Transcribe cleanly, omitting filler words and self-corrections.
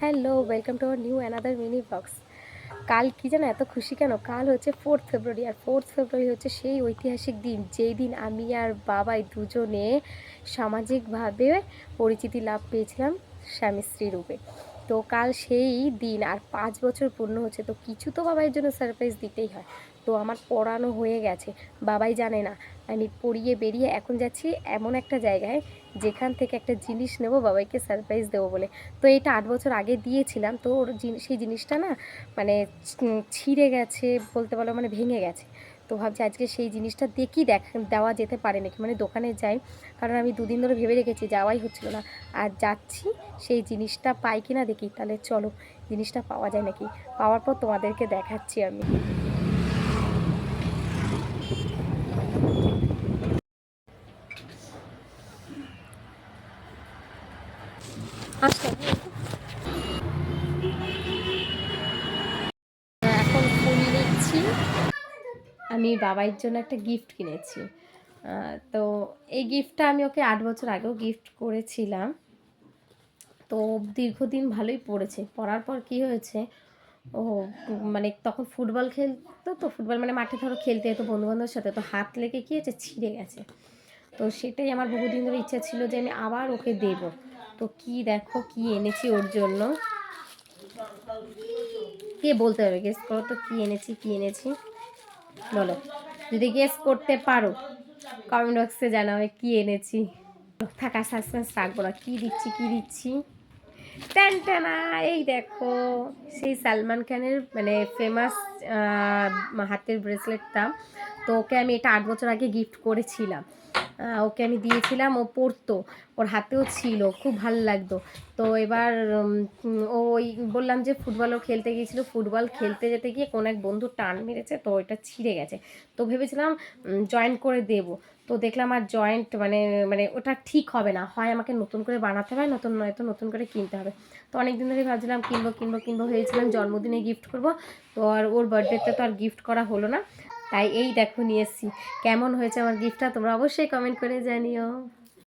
Hello, welcome to our new another mini blogs. কাল কি জানো এত খুশি কেন? কাল হচ্ছে 4th ফেব্রুয়ারি, আর 4th ফেব্রুয়ারি হচ্ছে সেই ঐতিহাসিক দিন যেই দিন আমি আর বাবাই দুজনে সামাজিকভাবে পরিচিতি লাভ পেয়েছিলাম স্বামী স্ত্রী রূপে। তো কাল সেই দিন, আর 5 বছর পূর্ণ হচ্ছে। তো কিছু তো বাবাইয়ের জন্য সারপ্রাইজ দিতেই হয়। তো আমার পড়ানো হয়ে গেছে, বাবাই জানে না। আমি পড়িয়ে বেরিয়ে এখন যাচ্ছি এমন একটা জায়গায় যেখান থেকে একটা জিনিস নেব বাবাইকে সারপ্রাইজ দেবো বলে। তো এটা 8 বছর আগে দিয়েছিলাম, তো ওর সেই জিনিসটা না মানে ছিঁড়ে গেছে বলতে পারো, মানে ভেঙে গেছে। তো ভাবছি আজকে সেই জিনিসটা দেওয়া যেতে পারে নাকি, মানে দোকানে যাই, কারণ আমি দুদিন ধরে ভেবে রেখেছি, যাওয়াই হচ্ছিল না। আর যাচ্ছি, সেই জিনিসটা পাই কি না দেখি। তাহলে চলো, জিনিসটা পাওয়া যায় নাকি, পাওয়ার পর তোমাদেরকে দেখাচ্ছি আমি। আচ্ছা, এখন ফুল নিচ্ছি। আমি বাবাইয়ের জন্য একটা গিফট কিনেছি। তো এই গিফটটা আমি ওকে 8 বছর আগেও গিফট করেছিলাম। তো দীর্ঘদিন ভালোই পড়েছে। পড়ার পর কি হয়েছে, ও মানে তখন ফুটবল খেলতো, তো ফুটবল মানে মাঠে ধরো খেলতে যেত বন্ধুবান্ধবের সাথে, তো হাত লেগে কি হয়েছে, ছিঁড়ে গেছে। তো সেটাই আমার বহুদিন ধরে ইচ্ছা ছিল যে আমি আবার ওকে দেব। তো কি দেখো কি এনেছি ওর জন্য, কে বলতে হবে, গেস করো তো কি এনেছি, কি এনেছি বলো। যদি গেস করতে পারো কমেন্ট বক্সে জানাবে কি এনেছি। থাকা সাসপেন্স রাখবো না, কি দিচ্ছি কি দিচ্ছি। টানটানা, এই দেখো সেই সালমান খানের মানে ফেমাস হাতের ব্রেসলেটটা। তো ওকে আমি এটা 8 বছর আগে গিফট করেছিলাম। ওকে আমি দিয়েছিলাম, ও পরতো, ওর হাতেও ছিল, খুব ভালো লাগতো। তো এবার ও ওই বললাম যে ফুটবলও খেলতে গিয়েছিল, ফুটবল খেলতে যেতে গিয়ে কোনো এক বন্ধু টান মেরেছে, তো ওইটা ছিঁড়ে গেছে। তো ভেবেছিলাম জয়েন্ট করে দেব। তো দেখলাম আর জয়েন্ট মানে মানে ওটা ঠিক হবে না, হয় আমাকে নতুন করে বানাতে হবে, নয়তো নতুন করে কিনতে হবে। তো অনেক দিন ধরে ভাবছিলাম কিনবো ভেবেছিলাম জন্মদিনে গিফট করব। তো আর ওর বার্থডেতে তো আর গিফট করা হলো না। তাই এই দেখো নিয়ে এসেছি। কেমন হয়েছে আমার গিফটটা তোমরা অবশ্যই কমেন্ট করে জানিও।